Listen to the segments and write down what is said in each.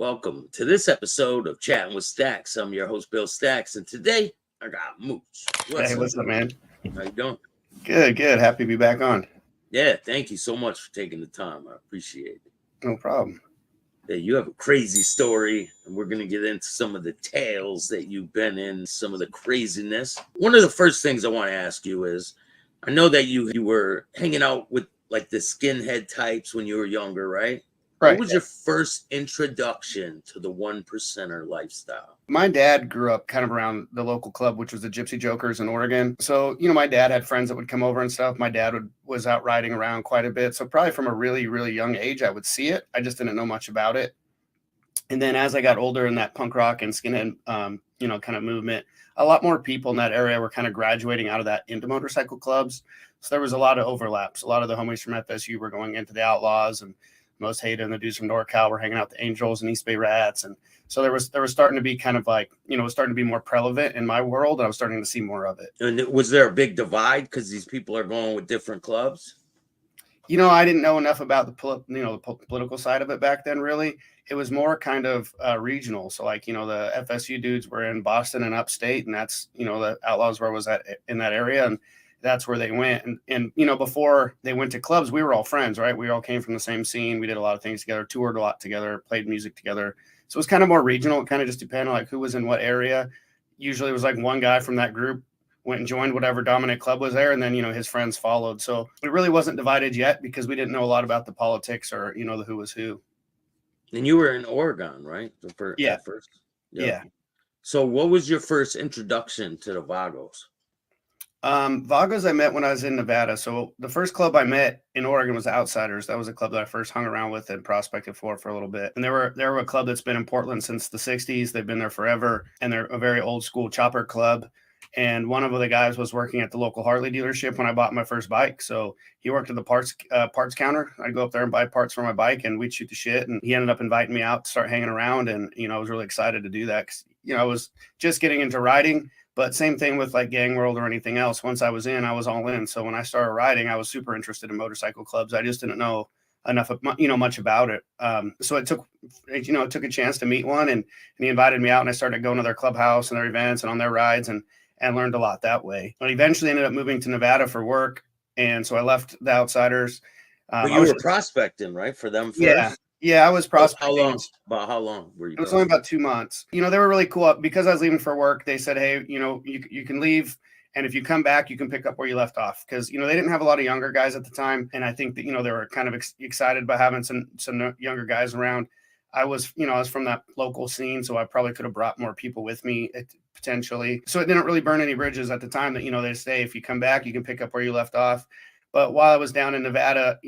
Welcome to this episode of Chatting with Staxx. I'm your host, Bill Staxx, and today I got Mooch. What's up, man? How you doing? Good. Happy to be back on. Yeah, thank you so much for taking the time. I appreciate it. No problem. Yeah, you have a crazy story, and we're going to get into some of the tales that you've been in, some of the craziness. One of the first things I want to ask you is, I know that you were hanging out with like the skinhead types when you were younger, right? Right. What was your first introduction to the one percenter lifestyle? My dad grew up kind of around the local club, which was the Gypsy Jokers in Oregon. So, my dad had friends that would come over and stuff. My dad was out riding around quite a bit. So probably from a really, really young age, I would see it. I just didn't know much about it. And then as I got older in that punk rock and skinhead, kind of movement, a lot more people in that area were kind of graduating out of that into motorcycle clubs. So there was a lot of overlaps. A lot of the homies from FSU were going into the Outlaws, and Most Hated and the dudes from NorCal were hanging out with the Angels and East Bay Rats. And so there was starting to be kind of like, it was starting to be more prevalent in my world. And I was starting to see more of it. And was there a big divide because these people are going with different clubs? I didn't know enough about the political side of it back then, really. It was more kind of regional. So like, the FSU dudes were in Boston and upstate, and that's, the Outlaws was in that area. And that's where they went. And before they went to clubs, we were all friends, right? We all came from the same scene. We did a lot of things together, toured a lot together, played music together. So it was kind of more regional. It kind of just depended on like who was in what area. Usually it was like one guy from that group went and joined whatever dominant club was there. And then, his friends followed. So it really wasn't divided yet because we didn't know a lot about the politics or, the who was who. And you were in Oregon, right? Yeah. At first. Yeah. So what was your first introduction to the Vagos? Vagos I met when I was in Nevada. So the first club I met in Oregon was the Outsiders. That was a club that I first hung around with and prospected for a little bit. And they were a club that's been in Portland since the 60s. They've been there forever. And they're a very old school chopper club. And one of the guys was working at the local Harley dealership when I bought my first bike. So he worked at the parts counter. I'd go up there and buy parts for my bike, and we'd shoot the shit. And he ended up inviting me out to start hanging around. And, I was really excited to do that because, I was just getting into riding. But same thing with like Gang World or anything else. Once I was in, I was all in. So when I started riding, I was super interested in motorcycle clubs. I just didn't know enough, much about it. So it took a chance to meet one, and he invited me out, and I started going to their clubhouse and their events and on their rides and learned a lot that way. I eventually ended up moving to Nevada for work. And so I left the Outsiders. But you were prospecting, right? For them first? Yeah, I was prospecting. How long were you? It was only about 2 months. They were really cool. Because I was leaving for work, they said, hey, you can leave. And if you come back, you can pick up where you left off. Because, they didn't have a lot of younger guys at the time. And I think that, they were kind of excited by having some younger guys around. I was from that local scene, so I probably could have brought more people with me potentially. So it didn't really burn any bridges at the time that, they say, if you come back, you can pick up where you left off. But while I was down in Nevada,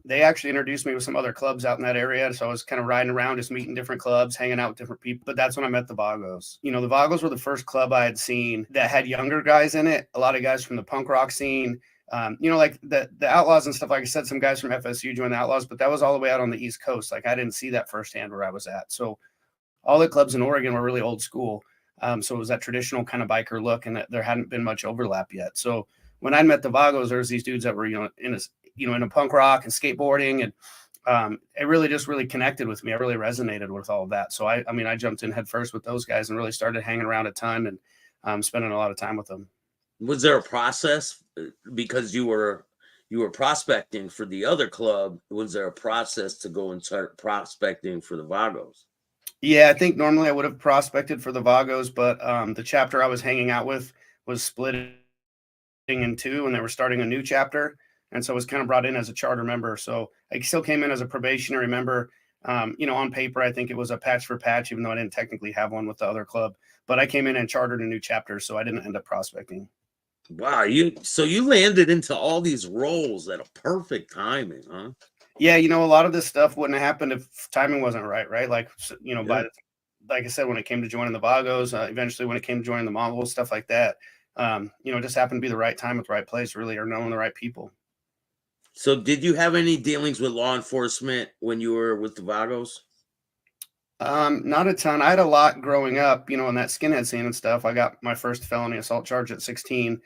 they actually introduced me with some other clubs out in that area. So I was kind of riding around, just meeting different clubs, hanging out with different people. But that's when I met the Vagos. The Vagos were the first club I had seen that had younger guys in it. A lot of guys from the punk rock scene. Like the Outlaws and stuff. Like I said, some guys from FSU joined the Outlaws, but that was all the way out on the East Coast. Like I didn't see that firsthand where I was at. So all the clubs in Oregon were really old school. So it was that traditional kind of biker look, and that there hadn't been much overlap yet. So when I met the Vagos, there was these dudes that were, in a punk rock and skateboarding, and it really connected with me. I really resonated with all of that. So I jumped in head first with those guys and really started hanging around a ton and spending a lot of time with them. Was there a process because you were prospecting for the other club? Was there a process to go and start prospecting for the Vagos? Yeah, I think normally I would have prospected for the Vagos, but the chapter I was hanging out with was split in two, and they were starting a new chapter. And so I was kind of brought in as a charter member. So I still came in as a probationary member. On paper, I think it was a patch for patch, even though I didn't technically have one with the other club. But I came in and chartered a new chapter, so I didn't end up prospecting. Wow, you landed into all these roles at a perfect timing, huh? Yeah, a lot of this stuff wouldn't have happened if timing wasn't right? Like, like I said, when it came to joining the Vagos, eventually when it came to joining the Mongols, stuff like that, it just happened to be the right time at the right place, really, or knowing the right people. So did you have any dealings with law enforcement when you were with the Vagos? Not a ton. I had a lot growing up, in that skinhead scene and stuff. I got my first felony assault charge at 16.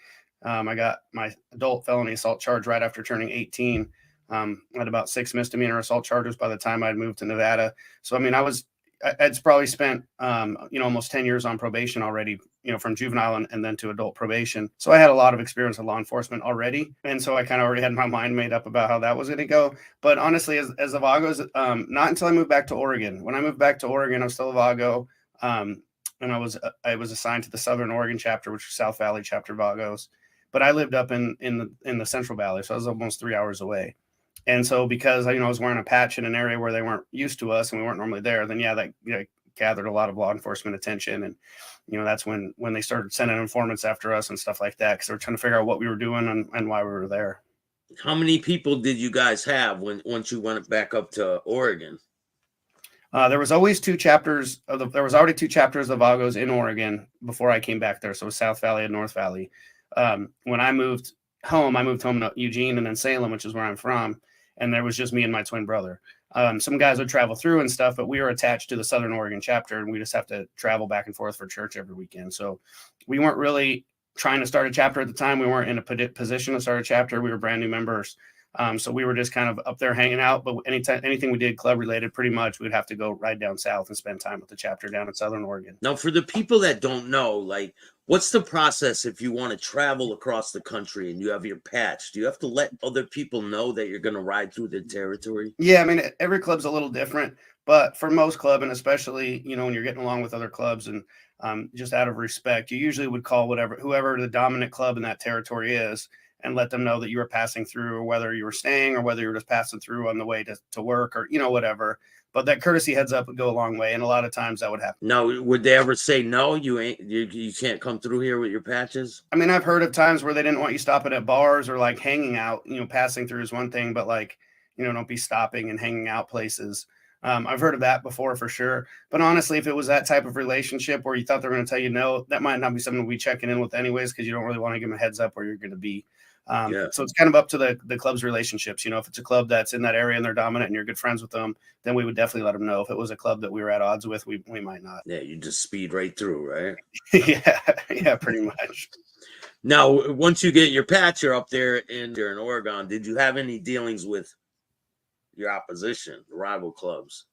I got my adult felony assault charge right after turning 18. I had about 6 misdemeanor assault charges by the time I'd moved to Nevada. So, I was I'd probably spent, almost 10 years on probation already, from juvenile and then to adult probation. So I had a lot of experience with law enforcement already. And so I kind of already had my mind made up about how that was going to go. But honestly, as a Vagos, not until I moved back to Oregon. When I moved back to Oregon, I was still a Vago. And I was assigned to the Southern Oregon chapter, which is South Valley chapter Vagos. But I lived up in the Central Valley. So I was almost 3 hours away. And so because, I was wearing a patch in an area where they weren't used to us and we weren't normally there, then that gathered a lot of law enforcement attention. And, that's when they started sending informants after us and stuff like that, because they were trying to figure out what we were doing and why we were there. How many people did you guys have once you went back up to Oregon? There was always two chapters there was already two chapters of Vagos in Oregon before I came back there. So it was South Valley and North Valley. When I moved home to Eugene and then Salem, which is where I'm from. And there was just me and my twin brother. Some guys would travel through and stuff, but we were attached to the Southern Oregon chapter, and we just have to travel back and forth for church every weekend. So we weren't really trying to start a chapter at the time. We weren't in a position to start a chapter. We were brand new members. So we were just kind of up there hanging out. But anything we did club related, pretty much we'd have to go right down south and spend time with the chapter down in Southern Oregon. Now, for the people that don't know, what's the process if you want to travel across the country and you have your patch? Do you have to let other people know that you're going to ride through the territory? Yeah, I mean, every club's a little different, but for most club, and especially, when you're getting along with other clubs and just out of respect, you usually would call whoever the dominant club in that territory is and let them know that you were passing through, or whether you were staying or whether you were just passing through on the way to work or, whatever. But that courtesy heads up would go a long way. And a lot of times that would happen. No, would they ever say, no, you can't come through here with your patches? I mean, I've heard of times where they didn't want you stopping at bars or hanging out, passing through is one thing, but don't be stopping and hanging out places. I've heard of that before for sure. But honestly, if it was that type of relationship where you thought they were going to tell you no, that might not be something we'll be checking in with anyways, because you don't really want to give them a heads up where you're going to be. So it's kind of up to the club's relationships. If it's a club that's in that area and they're dominant and you're good friends with them, then we would definitely let them know. If it was a club that we were at odds with, we might not. Yeah, you just speed right through, right? yeah, pretty much. Now, once you get your patch, you're up there in Oregon. Did you have any dealings with your opposition, the rival clubs?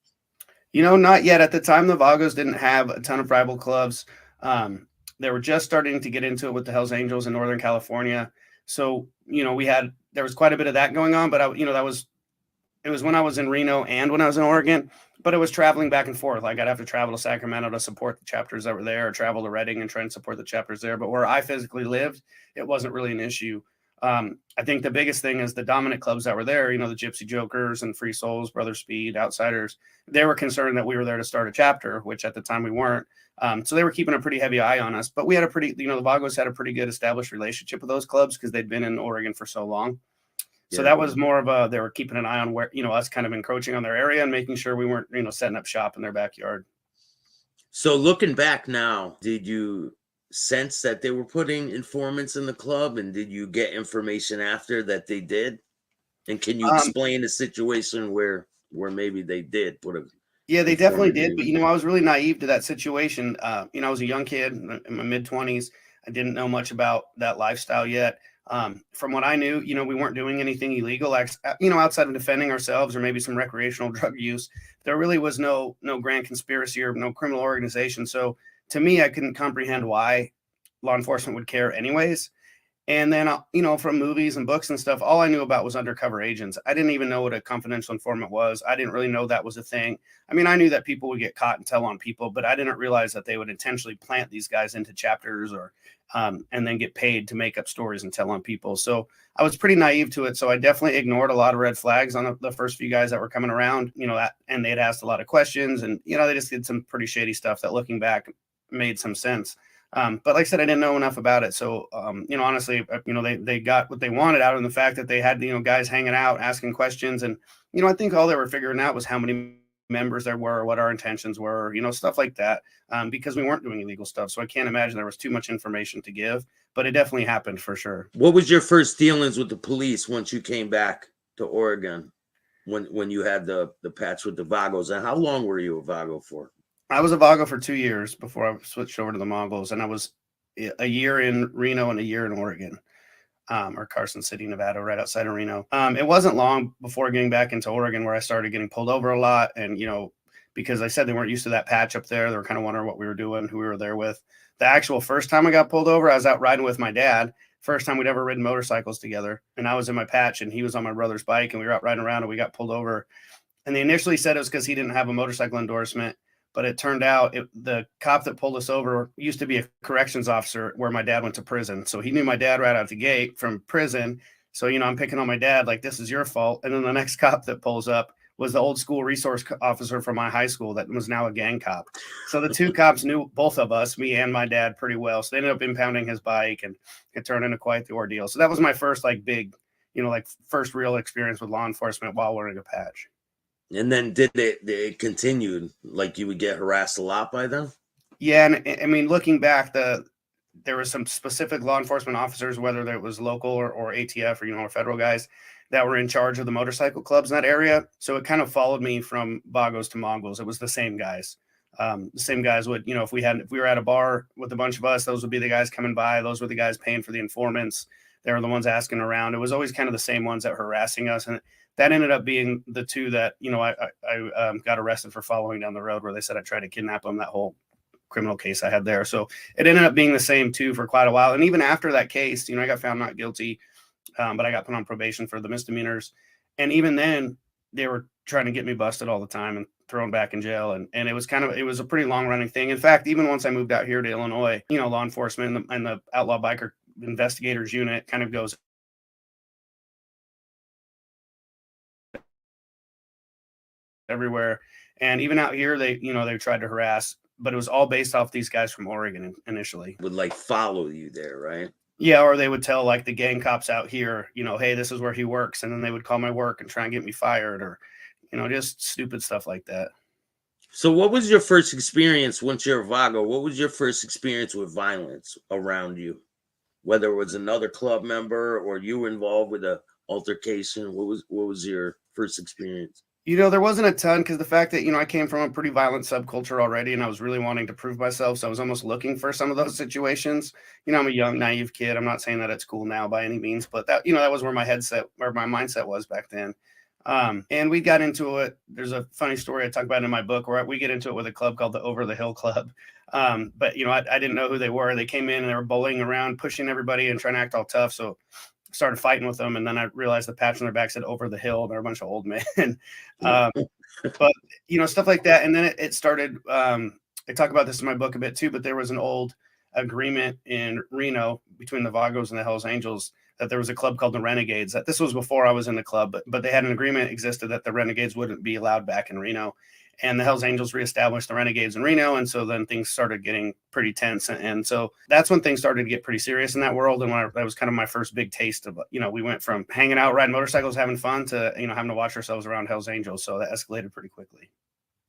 Not yet. At the time, the Vagos didn't have a ton of rival clubs. They were just starting to get into it with the Hells Angels in Northern California. So, there was quite a bit of that going on, but it was when I was in Reno and when I was in Oregon, but it was traveling back and forth. I'd have to travel to Sacramento to support the chapters that were there, or travel to Redding and try and support the chapters there. But where I physically lived, it wasn't really an issue. I think the biggest thing is the dominant clubs that were there, the Gypsy Jokers and Free Souls, Brother Speed, Outsiders, they were concerned that we were there to start a chapter, which at the time we weren't. So they were keeping a pretty heavy eye on us, but we had the Vagos had a pretty good established relationship with those clubs because they'd been in Oregon for so long. So that was more of they were keeping an eye on where, us kind of encroaching on their area and making sure we weren't, setting up shop in their backyard. So looking back now, did you sense that they were putting informants in the club, and did you get information after that they did? And can you explain a situation where maybe they did put a... Yeah, they definitely did. But, I was really naive to that situation. I was a young kid in my mid-20s. I didn't know much about that lifestyle yet. From what I knew, we weren't doing anything illegal, outside of defending ourselves or maybe some recreational drug use. There really was no grand conspiracy or no criminal organization. So to me, I couldn't comprehend why law enforcement would care anyways. And then, from movies and books and stuff, all I knew about was undercover agents. I didn't even know what a confidential informant was. I didn't really know that was a thing. I mean, I knew that people would get caught and tell on people, but I didn't realize that they would intentionally plant these guys into chapters or and then get paid to make up stories and tell on people. So I was pretty naive to it. So I definitely ignored a lot of red flags on the first few guys that were coming around, and they had asked a lot of questions, and, they just did some pretty shady stuff that, looking back, made some sense. But like I said, I didn't know enough about it. So, honestly, they got what they wanted out of the fact that they had, guys hanging out, asking questions. And, I think all they were figuring out was how many members there were, what our intentions were, stuff like that, because we weren't doing illegal stuff. So I can't imagine there was too much information to give, but it definitely happened for sure. What was your first dealings with the police once you came back to Oregon, when you had the patch with the Vagos? And how long were you a Vago for? I was a Vago for 2 years before I switched over to the Mongols, and I was a year in Reno and a year in Oregon, or Carson City, Nevada, right outside of Reno. It wasn't long before getting back into Oregon where I started getting pulled over a lot and, because I said they weren't used to that patch up there. They were kind of wondering what we were doing, who we were there with. The actual first time I got pulled over, I was out riding with my dad. First time we'd ever ridden motorcycles together. And I was in my patch and he was on my brother's bike, and we were out riding around and we got pulled over. And they initially said it was because he didn't have a motorcycle endorsement. But it turned out the cop that pulled us over used to be a corrections officer where my dad went to prison. So he knew my dad right out the gate from prison. So, I'm picking on my dad, like, this is your fault. And then the next cop that pulls up was the old school resource officer from my high school that was now a gang cop. So the two cops knew both of us, me and my dad, pretty well. So they ended up impounding his bike, and it turned into quite the ordeal. So that was my first big, first real experience with law enforcement while wearing a patch. And then did it continued? Like, you would get harassed a lot by them? Yeah, and I mean, looking back, there were some specific law enforcement officers, whether it was local or ATF or federal guys, that were in charge of the motorcycle clubs in that area. So it kind of followed me from Vagos to Mongols. It was the same guys. The same guys would, if we were at a bar with a bunch of us, those would be the guys coming by. Those were the guys paying for the informants. They were the ones asking around. It was always kind of the same ones that were harassing us. And that ended up being the two that, I got arrested for following down the road, where they said I tried to kidnap them, that whole criminal case I had there. So it ended up being the same two for quite a while. And even after that case, I got found not guilty, but I got put on probation for the misdemeanors. And even then, they were trying to get me busted all the time and thrown back in jail. And it was a pretty long running thing. In fact, even once I moved out here to Illinois, law enforcement and the outlaw biker investigators unit kind of goes everywhere. And even out here, they tried to harass, but it was all based off these guys from Oregon initially. Would follow you there, right? Yeah, or they would tell the gang cops out here, hey, this is where he works. And then they would call my work and try and get me fired, or, just stupid stuff like that. So what was your first experience once you're a Vago? What was your first experience with violence around you? Whether it was another club member or you were involved with a altercation, what was your first experience? There wasn't a ton, because the fact that, I came from a pretty violent subculture already, and I was really wanting to prove myself. So I was almost looking for some of those situations. I'm a young, naive kid. I'm not saying that it's cool now by any means, but that, that was where my mindset was back then. And we got into it. There's a funny story I talk about in my book where we get into it with a club called the Over the Hill Club. But, I didn't know who they were. They came in and they were bullying around, pushing everybody and trying to act all tough. So started fighting with them, and then I realized the patch on their back said Over the Hill. They're a bunch of old men. But stuff like that. And then it started, I talk about this in my book a bit too, but there was an old agreement in Reno between the Vagos and the Hells Angels that there was a club called the Renegades. That this was before I was in the club, but they had an agreement existed that the Renegades wouldn't be allowed back in Reno. And the Hells Angels reestablished the Renegades in Reno. And so then things started getting pretty tense. And so that's when things started to get pretty serious in that world. And that was kind of my first big taste of, we went from hanging out, riding motorcycles, having fun, to, having to watch ourselves around Hells Angels. So that escalated pretty quickly.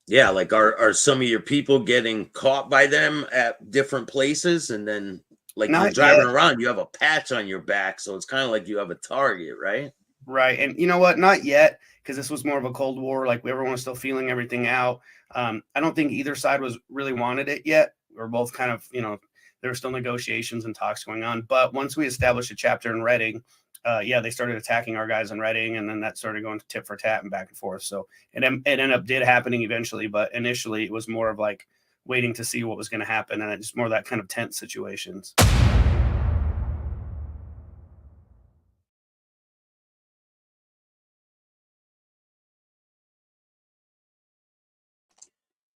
Yeah. Are some of your people getting caught by them at different places? And then you're driving around, you have a patch on your back. So it's kind of like you have a target, right? Right. And you know what? Not yet, because this was more of a Cold War. Everyone was still feeling everything out. I don't think either side was really wanted it yet. We're both kind of, there were still negotiations and talks going on. But once we established a chapter in Reading, they started attacking our guys in Reading, and then that started going to tit for tat and back and forth. So it ended up happening eventually, but initially it was more of waiting to see what was going to happen, and it's more that kind of tense situations.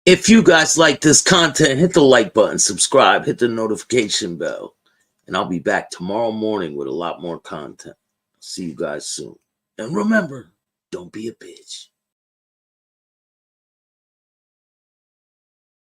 If you guys like this content, hit the like button, subscribe, hit the notification bell, and I'll be back tomorrow morning with a lot more content. See you guys soon. And remember, don't be a bitch.